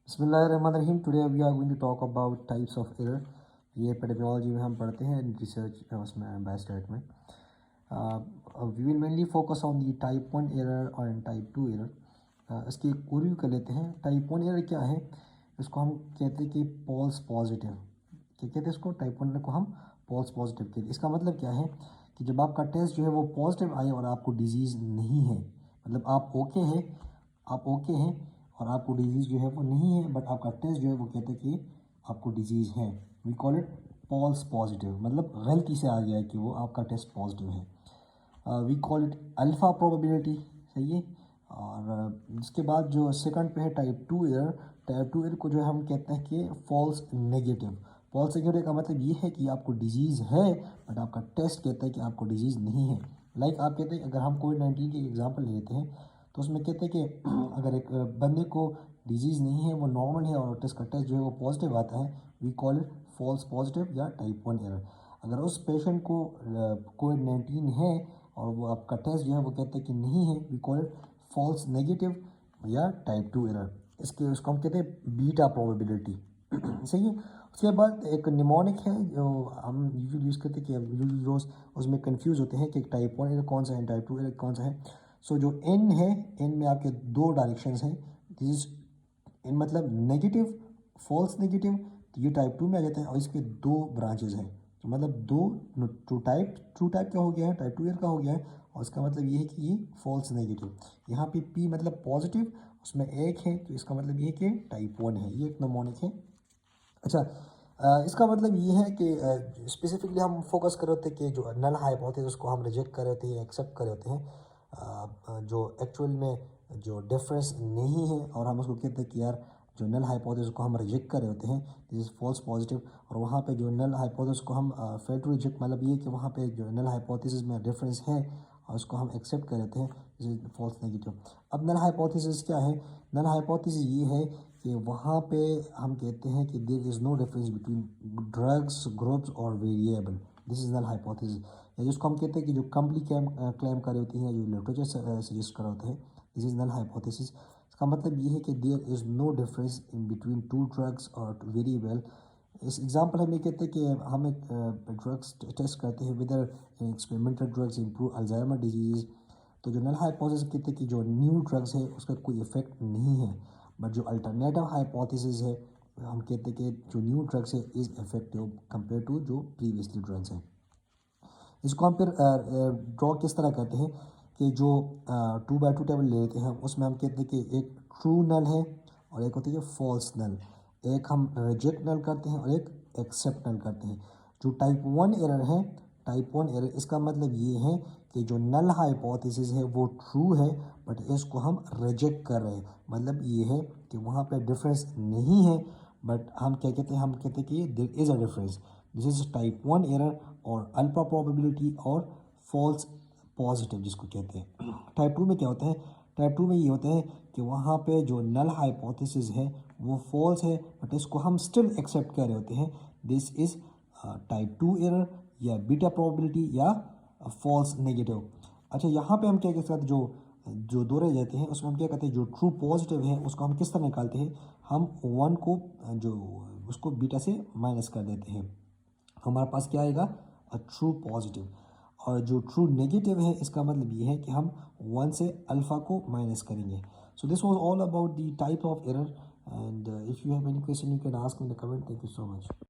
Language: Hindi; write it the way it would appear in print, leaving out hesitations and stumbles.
बिस्मिल्लाहिर्रहमानिर्रहीम। Today we are going to talk about types of error. ये एपिडेमियोलॉजी में हम पढ़ते हैं, रिसर्च उसमें बायोस्टैट में। We will mainly focus on the type 1 error और टाइप 2 एरर। इसकी एक ओवरव्यू कर लेते हैं। टाइप 1 एरर क्या है? इसको हम कहते हैं कि फॉल्स पॉजिटिव। क्या कहते हैं इसको? टाइप 1 एरर को हम फॉल्स पॉजिटिव कहते हैं। इसका मतलब क्या है कि जब आपका टेस्ट जो है वो पॉजिटिव आए और आपको डिजीज़ नहीं है, मतलब आप ओके हैं और आपको डिजीज़ जो है वो नहीं है, बट आपका टेस्ट जो है वो कहते हैं कि आपको डिजीज़ है। We call it false positive, मतलब गलती से आ गया है कि वो आपका टेस्ट पॉजिटिव है। We call it alpha probability. सही है। और इसके बाद जो सेकंड पे है टाइप 2 एरर। टाइप 2 एरर को जो है हम कहते हैं कि फॉल्स नेगेटिव। फॉल्स नेगेटिव का मतलब ये है कि आपको डिजीज़ है बट आपका टेस्ट कहता है कि आपको डिजीज़ नहीं है। लाइक आप कहते हैं, अगर हम कोविड-19 की एग्जांपल लेते हैं तो उसमें कहते हैं कि अगर एक बंदे को डिजीज़ नहीं है, वो नॉर्मल है और टेस्ट का टेस्ट जो है वो पॉजिटिव आता है, we call it false positive या टाइप 1 एरर। अगर उस पेशेंट को कोविड-19 है और वो आपका टेस्ट जो है वो कहते हैं कि नहीं है, we call it false negative या टाइप 2 एरर। उसको हम कहते हैं बीटा प्रोबेबिलिटी। सही है। उसके बाद एक निमोनिक है जो हम यूजुअली यूज़ करते हैं कि यूजुअली रोज़ उसमें कंफ्यूज होते हैं कि टाइप 1 एरर कौन सा है, टाइप 2 एरर कौन सा है। सो जो एन है, एन में आपके दो डायरेक्शंस हैं। दिस इन मतलब नेगेटिव, फॉल्स नेगेटिव, तो ये टाइप 2 में आ जाता है और इसके दो ब्रांचेज हैं। तो मतलब दो ट्रू टाइप का हो गया है, टाइप 2 ईयर का हो गया है, और इसका मतलब ये है कि ये फॉल्स नेगेटिव। यहाँ पे पी मतलब पॉजिटिव, उसमें एक है, तो इसका मतलब ये है कि टाइप 1 है। ये एक नमोनिक है। अच्छा, इसका मतलब ये है कि स्पेसिफिकली हम फोकस कर रहे होते हैं कि जो नल हाइपोथेसिस उसको हम रिजेक्ट कर रहे होते हैं, एक्सेप्ट कर रहे होते हैं, जो एक्चुअल में जो डिफरेंस नहीं है, और हम उसको कहते हैं कि यार जो नल हाइपोथेसिस को हम रिजेक्ट कर रहे होते हैं, दिस इज़ फॉल्स पॉजिटिव। और वहाँ पे जो नल हाइपोथेसिस को हम फेल टू रिजेक्ट, मतलब ये कि वहाँ पे जो नल हाइपोथेसिस में डिफरेंस है और उसको हम एक्सेप्ट कर लेते हैं, दिस इज फॉल्स नेगेटिव। अब नल हाइपोथेसिस क्या है? नल हाइपोथेसिस ये है कि वहाँ पे हम कहते हैं कि there is no difference between drugs groups और variable. This is null hypothesis, या जिसको हम कहते हैं कि जो कंप्लीट क्लेम कर रही होती हैं, जो लिटरेचर सजेस्ट कर होते हैं, दिस इज़ नल हाइपोथेसिस। इसका मतलब ये है कि there is no difference in between two drugs और वेरिएबल। इस एग्जांपल हम ये कहते हैं कि हम एक ड्रग्स टेस्ट करते हैं, whether experimental drugs improve Alzheimer disease. तो जो नल हाइपोथेसिस कहते हैं कि जो न्यू ड्रग्स है उसका कोई इफेक्ट नहीं है, बट जो अल्टरनेटिव हाइपोथेसिस है हम कहते हैं कि जो न्यू ड्रग्स है इज़ इफेक्टिव कंपेयर टू जो प्रीवियसली ड्रग्स हैं। इसको हम फिर ड्रॉ किस तरह करते हैं कि जो 2x2 टेबल ले लेते हैं, उसमें हम कहते हैं कि एक ट्रू नल है और एक होती है फॉल्स नल। एक हम रिजेक्ट नल करते हैं और एक एक्सेप्ट नल करते हैं। जो टाइप 1 एरर है, टाइप 1 एरर, इसका मतलब ये है कि जो नल हाइपोथेसिस है वो ट्रू है बट इसको हम रिजेक्ट कर रहे हैं। मतलब ये है कि वहाँ पे डिफरेंस नहीं है, बट हम क्या कहते हैं, हम कहते हैं कि there is a difference. This is type 1 error और अल्फा प्रोबेबिलिटी और फॉल्स पॉजिटिव जिसको कहते हैं। टाइप 2 में क्या होता है? टाइप 2 में ये होता है कि वहाँ पे जो नल हाइपोथेसिस है वो फॉल्स है बट इसको हम स्टिल एक्सेप्ट कर रहे होते हैं। दिस इज़ टाइप 2 एरर या बीटा प्रोबेबिलिटी या फॉल्स नेगेटिव। अच्छा, यहाँ पे हम क्या कहते हैं, जो जो दो रह जाते हैं उसमें हम क्या कहते हैं, जो ट्रू पॉजिटिव है उसको हम किस तरह निकालते हैं? हम 1 को जो उसको बीटा से माइनस कर देते हैं, हमारे पास क्या आएगा? A true positive. और जो ट्रू नेगेटिव है इसका मतलब ये है कि हम 1 से अल्फ़ा को माइनस करेंगे। So this was all about the type of error, and if you have any question you can ask in the comment. Thank you so much.